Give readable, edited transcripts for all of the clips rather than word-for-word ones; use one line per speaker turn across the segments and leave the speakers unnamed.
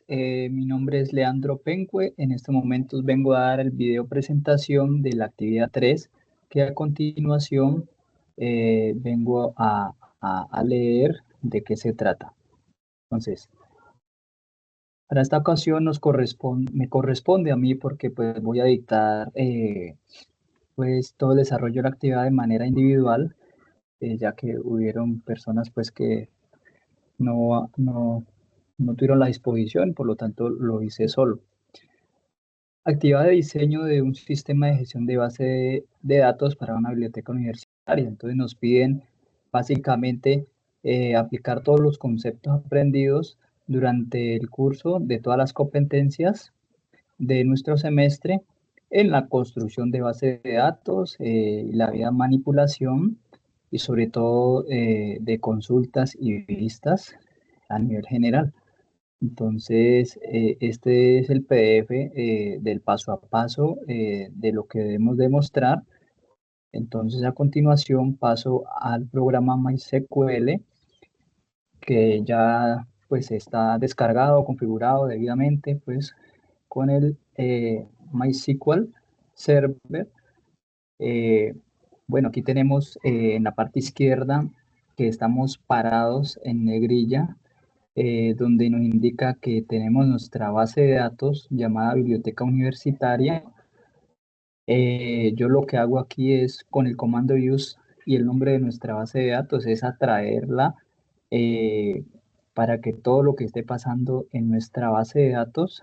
Mi nombre es Leandro Penque. En estos momentos vengo a dar el video presentación de la actividad 3, que a continuación vengo a leer de qué se trata. Entonces, para esta ocasión me corresponde a mí porque pues voy a dictar pues todo el desarrollo de la actividad de manera individual, ya que hubieron personas pues que no tuvieron la disposición, por lo tanto lo hice solo. Actividad de diseño de un sistema de gestión de base de datos para una biblioteca universitaria. Entonces nos piden básicamente aplicar todos los conceptos aprendidos durante el curso de todas las competencias de nuestro semestre en la construcción de base de datos, la vía manipulación y sobre todo de consultas y vistas a nivel general. Entonces, este es el PDF del paso a paso de lo que debemos demostrar. Entonces, a continuación paso al programa MySQL, que ya pues está descargado, configurado debidamente pues con el MySQL Server. Eh, bueno, aquí tenemos en la parte izquierda que estamos parados en negrilla, donde nos indica que tenemos nuestra base de datos llamada biblioteca universitaria. Yo lo que hago aquí es con el comando use y el nombre de nuestra base de datos es atraerla eh, para que todo lo que esté pasando en nuestra base de datos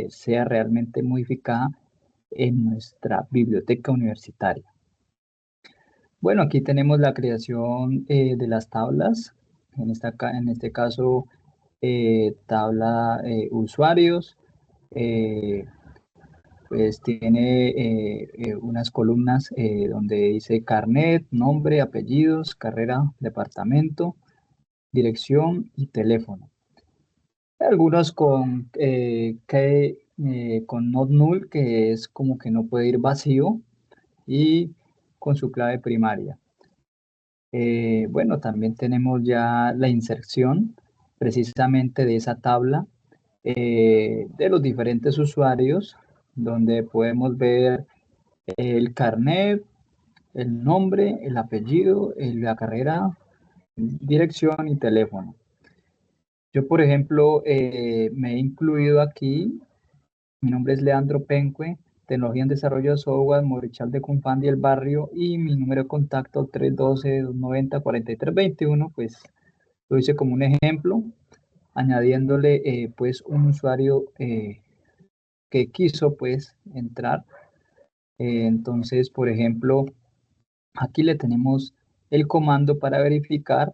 sea realmente modificada en nuestra biblioteca universitaria. Bueno, aquí tenemos la creación de las tablas. En este caso, tabla usuarios. eh, pues tiene unas columnas donde dice carnet, nombre, apellidos, carrera, departamento, dirección y teléfono. Algunos con not null, que es como que no puede ir vacío, y con su clave primaria. Bueno, también tenemos ya la inserción precisamente de esa tabla de los diferentes usuarios, donde podemos ver el carnet, el nombre, el apellido, la carrera, dirección y teléfono. Yo, por ejemplo, me he incluido aquí. Mi nombre es Leandro Penque, tecnología en desarrollo de software, Morichal de Confandi, el barrio, y mi número de contacto 312-290-4321, pues lo hice como un ejemplo, añadiéndole pues un usuario que quiso pues entrar. Entonces, por ejemplo, aquí le tenemos el comando para verificar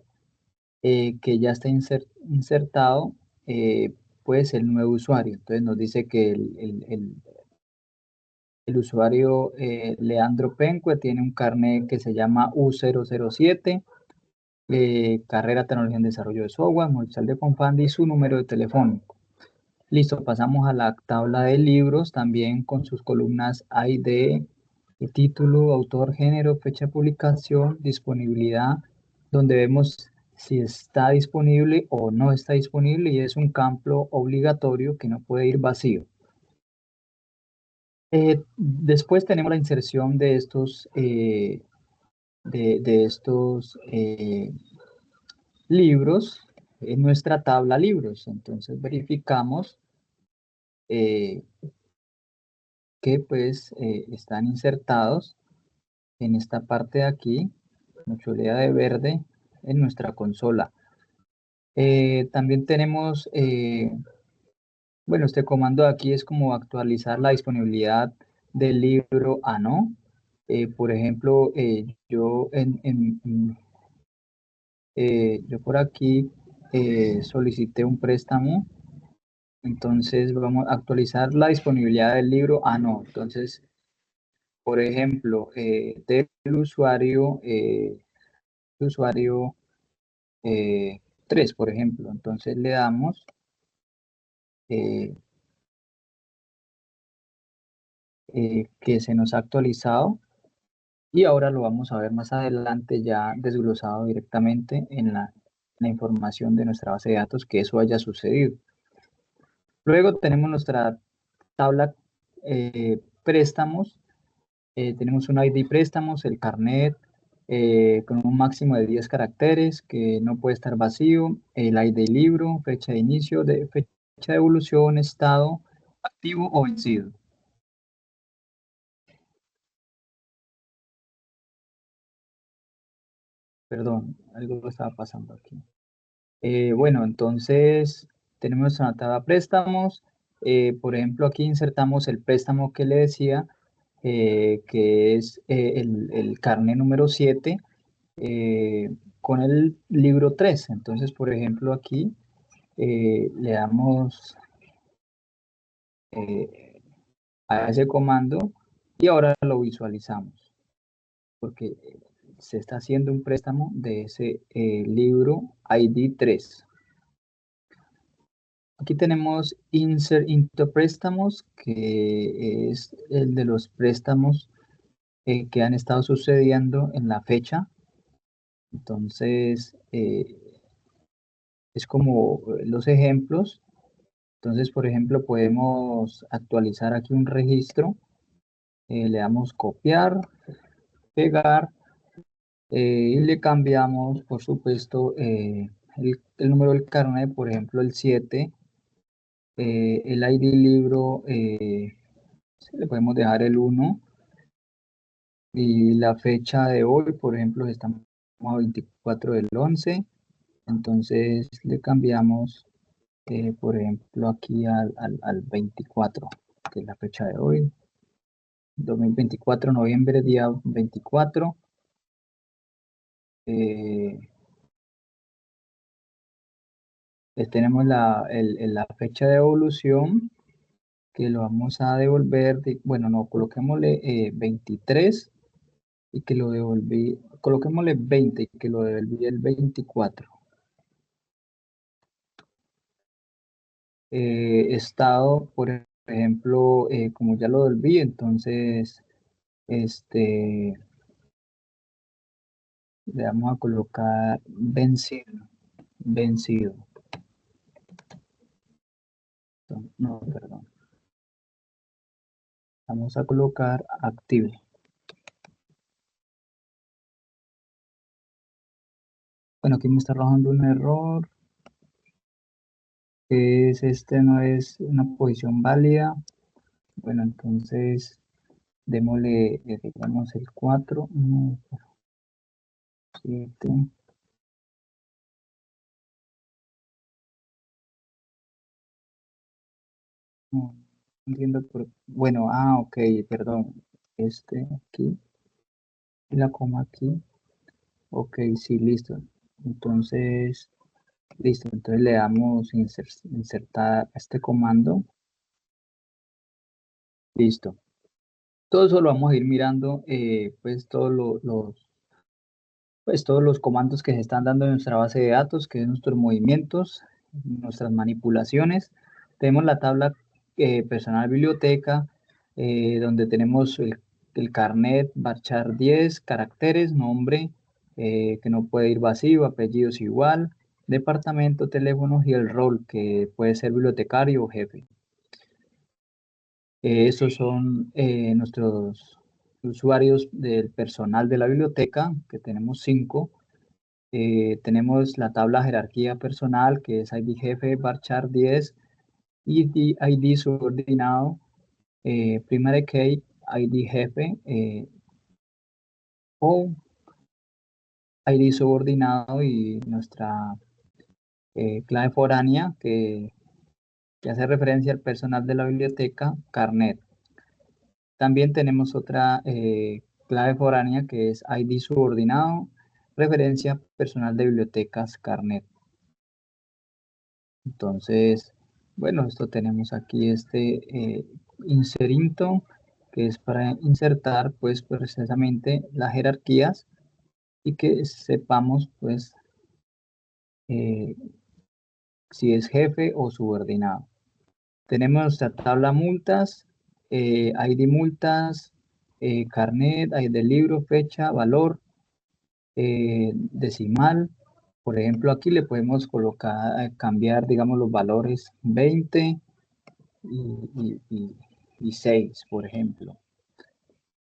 que ya está insertado pues el nuevo usuario. Entonces nos dice que el usuario Leandro Penque tiene un carnet que se llama U007, carrera tecnología en desarrollo de software, Movistar de Confandi y su número de teléfono. Listo, pasamos a la tabla de libros, también con sus columnas ID, título, autor, género, fecha de publicación, disponibilidad, donde vemos si está disponible o no está disponible, y es un campo obligatorio que no puede ir vacío. Después tenemos la inserción de estos, libros en nuestra tabla libros. Entonces verificamos que pues están insertados en esta parte de aquí, chulea de verde, en nuestra consola. También tenemos, bueno, este comando de aquí es como actualizar la disponibilidad del libro a no. Por ejemplo, yo yo por aquí solicité un préstamo, entonces vamos a actualizar la disponibilidad del libro a no. Entonces, por ejemplo, del usuario 3, por ejemplo. Entonces le damos eh, que se nos ha actualizado, y ahora lo vamos a ver más adelante ya desglosado directamente en la información de nuestra base de datos, que eso haya sucedido. Luego tenemos nuestra tabla préstamos. Tenemos un ID préstamos, el carnet con un máximo de 10 caracteres que no puede estar vacío, el ID libro, fecha de inicio, fecha de evolución, estado, activo o vencido. Perdón, algo estaba pasando aquí. Bueno, entonces tenemos una tabla préstamos. Por ejemplo, aquí insertamos el préstamo que le decía, que es el carnet número 7 con el libro 3. Entonces, por ejemplo, aquí le damos eh, a ese comando y ahora lo visualizamos porque se está haciendo un préstamo de ese libro ID 3. Aquí tenemos Insert into préstamos, que es el de los préstamos que han estado sucediendo en la fecha. Entonces, es como los ejemplos. Entonces, por ejemplo, podemos actualizar aquí un registro. Le damos copiar, pegar y le cambiamos, por supuesto, el número del carnet, por ejemplo, el 7, el ID libro, le podemos dejar el 1 y la fecha de hoy, por ejemplo, estamos a 24 del 11, entonces le cambiamos, por ejemplo, aquí al 24, que es la fecha de hoy, 2024, noviembre, día 24. Eh, tenemos la fecha de evolución que lo vamos a devolver, bueno, no, coloquémosle 23 y que lo devolví, coloquémosle 20 y que lo devolví el 24. Estado, por ejemplo, como ya lo devolví, entonces este, le vamos a colocar vencido, vencido. No, perdón. Vamos a colocar activo. Bueno, aquí me está arrojando un error. No es una posición válida. Bueno, entonces démosle, digamos, el 4, 1, 7. No entiendo bueno, ok, perdón. Aquí, y la coma aquí. Ok, sí, listo. Entonces, listo. Entonces le damos insertar este comando. Listo. Todo eso lo vamos a ir mirando, pues todos los comandos que se están dando en nuestra base de datos, que es nuestros movimientos, nuestras manipulaciones. Tenemos la tabla personal biblioteca, donde tenemos el carnet, varchar 10 caracteres, nombre, que no puede ir vacío, apellidos igual, departamento, teléfonos y el rol, que puede ser bibliotecario o jefe. Estos son nuestros usuarios del personal de la biblioteca, que tenemos 5. Tenemos la tabla jerarquía personal, que es ID jefe, varchar 10, ID subordinado, primary key, ID jefe o ID subordinado y nuestra clave foránea que hace referencia al personal de la biblioteca, carnet. También tenemos otra clave foránea que es ID subordinado, referencia personal de bibliotecas, carnet. Entonces, bueno, esto tenemos aquí inserinto, que es para insertar pues precisamente las jerarquías y que sepamos pues eh, si es jefe o subordinado. Tenemos nuestra tabla multas, ID multas, carnet, ID libro, fecha, valor, decimal. Por ejemplo, aquí le podemos colocar, cambiar, digamos, los valores 20, y 6, por ejemplo.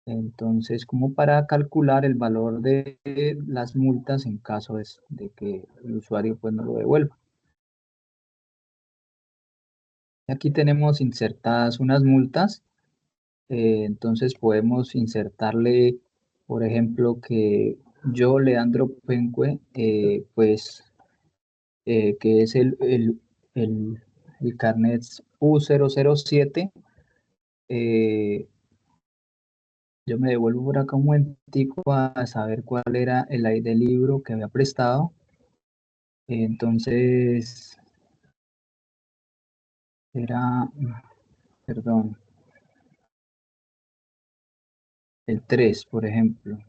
Entonces, como para calcular el valor de las multas en caso de que el usuario pues no lo devuelva. Aquí tenemos insertadas unas multas, entonces podemos insertarle, por ejemplo, que yo, Leandro Penque, que es el carnet U007, eh, yo me devuelvo por acá un momentico a saber cuál era el ID del libro que había prestado. Entonces, era, perdón, el 3, por ejemplo.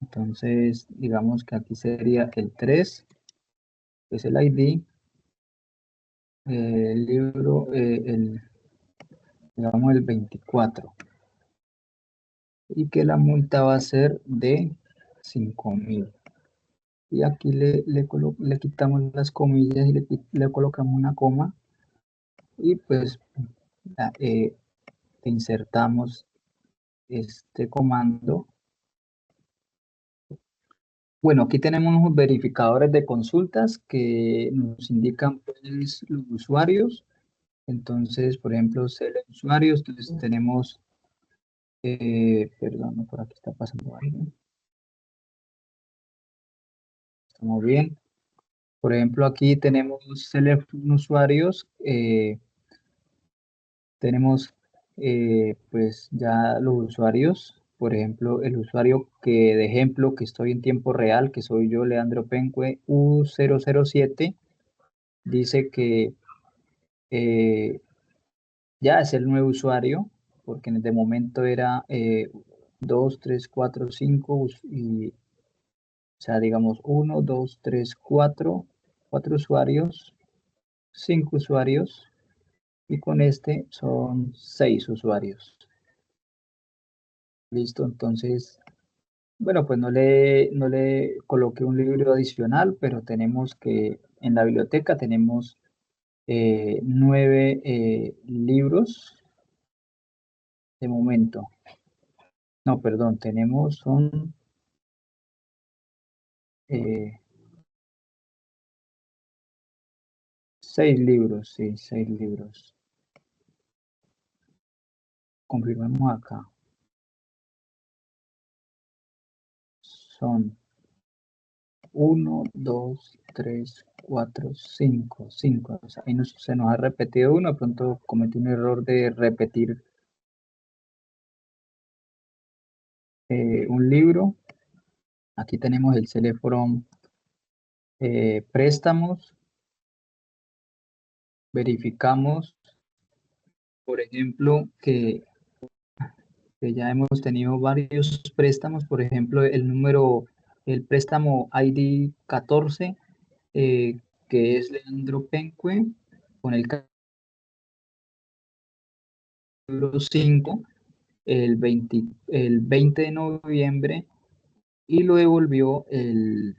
Entonces, digamos que aquí sería el 3, que es el ID, el libro, digamos el 24, y que la multa va a ser de 5.000. Y aquí le quitamos las comillas y le colocamos una coma y pues eh, insertamos este comando. Bueno, aquí tenemos unos verificadores de consultas que nos indican pues, los usuarios. Entonces, por ejemplo, select usuarios, entonces tenemos, perdón, no, por aquí está pasando algo. Estamos bien. Por ejemplo, aquí tenemos select usuarios, tenemos pues ya los usuarios, por ejemplo, el usuario que de ejemplo que estoy en tiempo real, que soy yo, Leandro Penque, U007, dice que ya es el nuevo usuario, porque de momento era 2, 3, 4, 5, y, o sea, digamos 1, 2, 3, 4, 4 usuarios, 5 usuarios, y con este son 6 usuarios. Listo, entonces, bueno, pues no le coloqué un libro adicional, pero tenemos que en la biblioteca tenemos 9 libros de momento. No, perdón, son 6 libros, sí, 6 libros. Confirmemos acá. Son 1, 2, 3, 4, 5, 5. O sea, ahí se nos ha repetido uno, de pronto cometí un error de repetir un libro. Aquí tenemos el Celeforum préstamos. Verificamos, por ejemplo, que ya hemos tenido varios préstamos, por ejemplo, el préstamo ID 14, que es Leandro Penque, con el libro 5, el 20 de noviembre, y lo devolvió el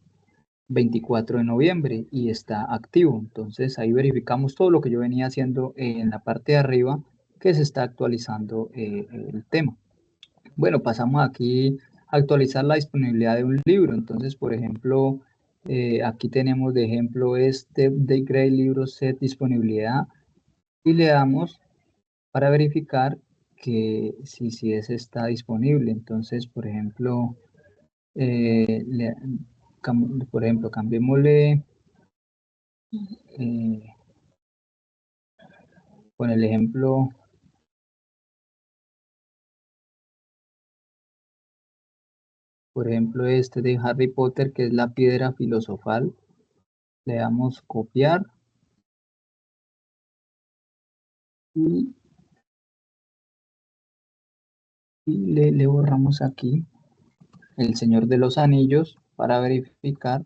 24 de noviembre y está activo. Entonces ahí verificamos todo lo que yo venía haciendo en la parte de arriba, que se está actualizando el tema. Bueno, pasamos aquí a actualizar la disponibilidad de un libro. Entonces, por ejemplo, aquí tenemos de ejemplo este de Grey Libro Set disponibilidad y le damos para verificar que si ese está disponible. Entonces, por ejemplo, cambiémosle eh, con el ejemplo, por ejemplo, este de Harry Potter, que es la piedra filosofal. Le damos copiar y, le borramos aquí El Señor de los Anillos para verificar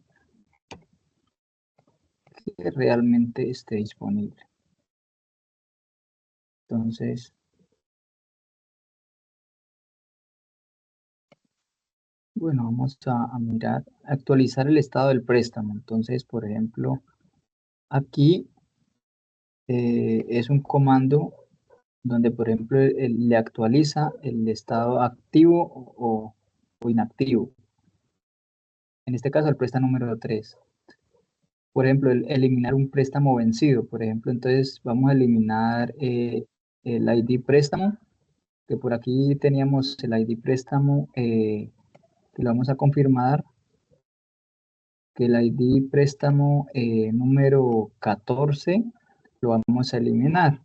que realmente esté disponible. Entonces, bueno, vamos a mirar, actualizar el estado del préstamo. Entonces, por ejemplo, aquí es un comando donde, por ejemplo, le actualiza el estado activo o inactivo. En este caso, el préstamo número 3. Por ejemplo, eliminar un préstamo vencido. Por ejemplo, entonces vamos a eliminar el ID préstamo, que por aquí teníamos el ID préstamo, que lo vamos a confirmar, que el ID préstamo número 14 lo vamos a eliminar.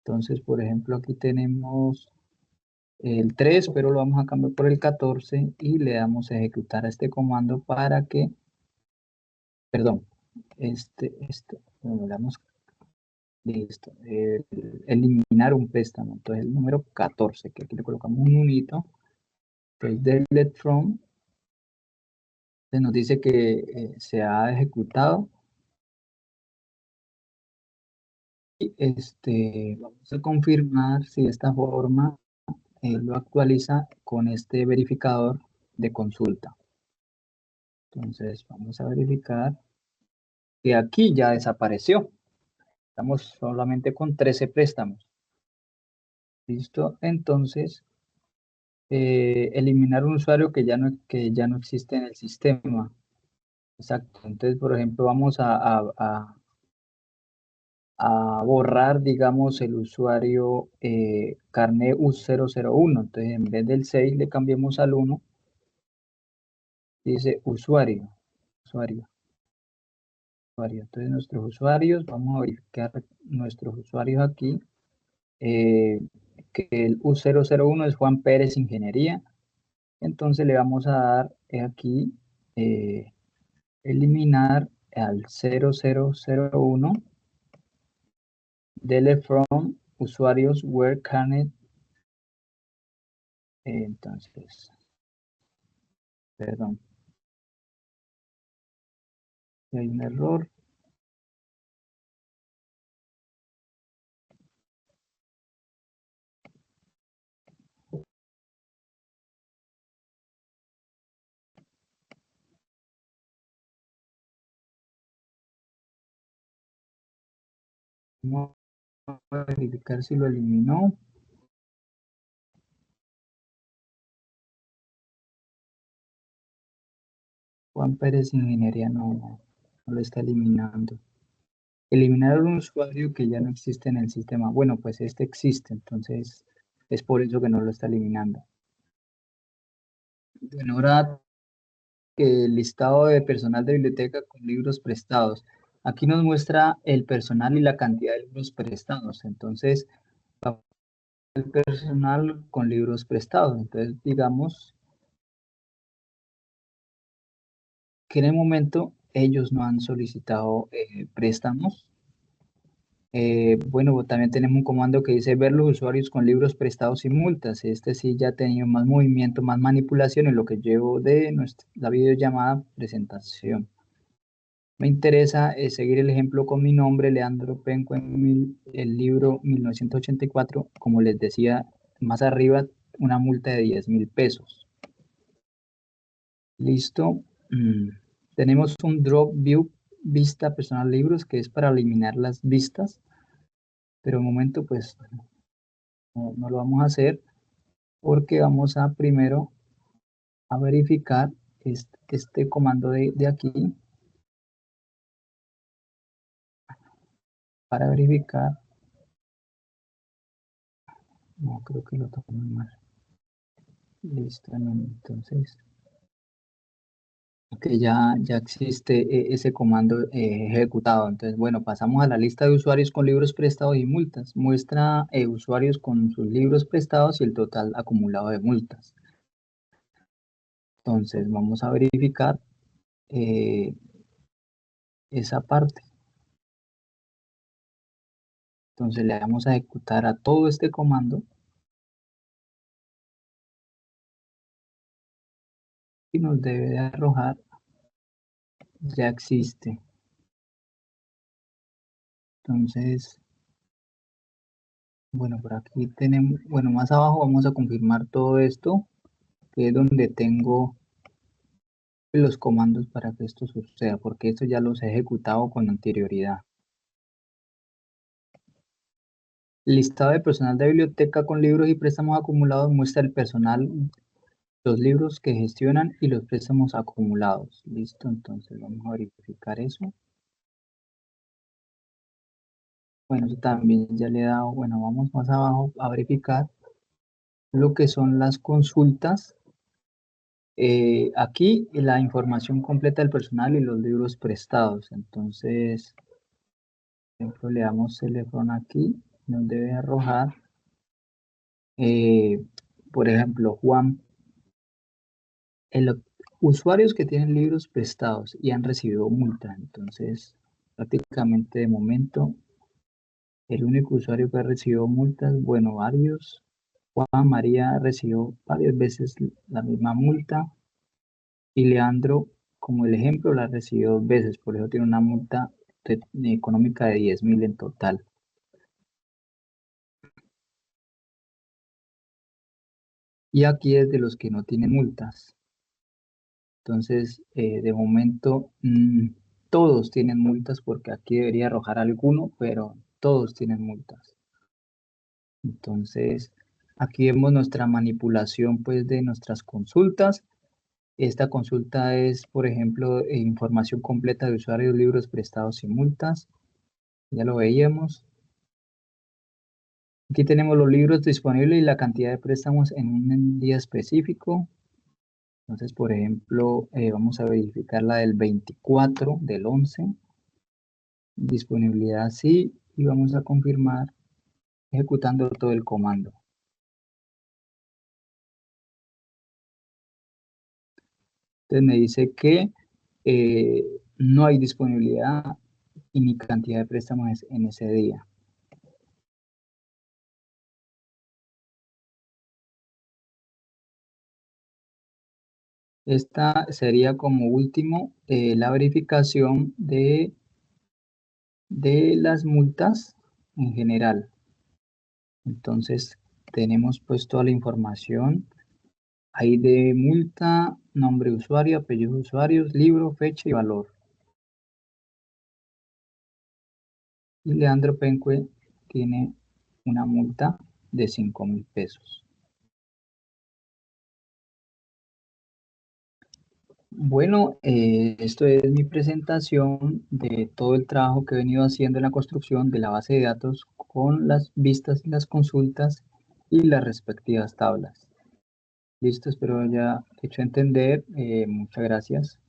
Entonces, por ejemplo, aquí tenemos el 3, pero lo vamos a cambiar por el 14 y le damos a ejecutar a este comando para que, perdón, le damos, listo, eliminar un préstamo. Entonces, el número 14, que aquí le colocamos un unito, que es delete from, se nos dice que se ha ejecutado. Y vamos a confirmar si de esta forma lo actualiza con este verificador de consulta. Entonces vamos a verificar que aquí ya desapareció. Estamos solamente con 13 préstamos. ¿Listo? Entonces, eliminar un usuario que ya no existe en el sistema. Exacto. Entonces, por ejemplo, vamos a borrar, digamos, el usuario carnet U001. Entonces, en vez del 6, le cambiamos al 1. Dice usuario. Usuario. Entonces, nuestros usuarios, vamos a verificar nuestros usuarios aquí. Que el U001 es Juan Pérez Ingeniería. Entonces, le vamos a dar aquí eliminar al 0001 delete from usuarios where carnet. Entonces, perdón, hay un error. Vamos a verificar si lo eliminó. Juan Pérez Ingeniería no lo está eliminando. Eliminar un usuario que ya no existe en el sistema. Bueno, pues este existe, entonces es por eso que no lo está eliminando. Bueno, ahora el listado de personal de biblioteca con libros prestados. Aquí nos muestra el personal y la cantidad de libros prestados. Entonces, el personal con libros prestados. Entonces, digamos que en el momento ellos no han solicitado préstamos. Bueno, también tenemos un comando que dice ver los usuarios con libros prestados y multas. Este sí ya ha tenido más movimiento, más manipulación en lo que llevo de la videollamada presentación. Me interesa seguir el ejemplo con mi nombre, Leandro Penco, en el libro 1984. Como les decía más arriba, una multa de 10.000 pesos. Listo. Tenemos un drop view vista personal libros que es para eliminar las vistas, pero en un momento pues no lo vamos a hacer porque vamos a primero a verificar este comando de aquí para verificar. No, creo que lo tomé mal. Listo, no, entonces que ya existe ese comando ejecutado. Entonces, bueno, pasamos a la lista de usuarios con libros prestados y multas. Muestra usuarios con sus libros prestados y el total acumulado de multas. Entonces, vamos a verificar eh, esa parte. Entonces, le vamos a ejecutar a todo este comando y nos debe de arrojar, ya existe. Entonces, bueno, por aquí tenemos, bueno, más abajo vamos a confirmar todo esto, que es donde tengo los comandos para que esto suceda, porque esto ya los he ejecutado con anterioridad. El listado de personal de biblioteca con libros y préstamos acumulados muestra el personal, los libros que gestionan y los préstamos acumulados. Listo, entonces vamos a verificar eso. Bueno, eso también ya le he dado. Bueno, vamos más abajo a verificar lo que son las consultas. Aquí la información completa del personal y los libros prestados. Entonces, por ejemplo, le damos teléfono aquí, nos debe arrojar, eh, por ejemplo, Juan, usuarios que tienen libros prestados y han recibido multa. Entonces, prácticamente de momento, el único usuario que ha recibido multas, bueno, varios. Juan María recibió varias veces la misma multa y Leandro, como el ejemplo, la recibió 2 veces, por eso tiene una multa económica de 10.000 en total. Y aquí es de los que no tienen multas. Entonces, de momento, todos tienen multas porque aquí debería arrojar alguno, pero todos tienen multas. Entonces, aquí vemos nuestra manipulación pues de nuestras consultas. Esta consulta es, por ejemplo, información completa de usuarios, libros prestados y multas. Ya lo veíamos. Aquí tenemos los libros disponibles y la cantidad de préstamos en un día específico. Entonces, por ejemplo, vamos a verificar la del 24 del 11. Disponibilidad sí. Y vamos a confirmar ejecutando todo el comando. Entonces me dice que no hay disponibilidad y ni cantidad de préstamos en ese día. Esta sería como último la verificación de las multas en general. Entonces tenemos pues toda la información ahí de multa, nombre de usuario, apellido de usuarios, libro, fecha y valor. Y Leandro Penque tiene una multa de 5.000 pesos. Bueno, esto es mi presentación de todo el trabajo que he venido haciendo en la construcción de la base de datos con las vistas y las consultas y las respectivas tablas. Listo, espero haya hecho entender. Muchas gracias.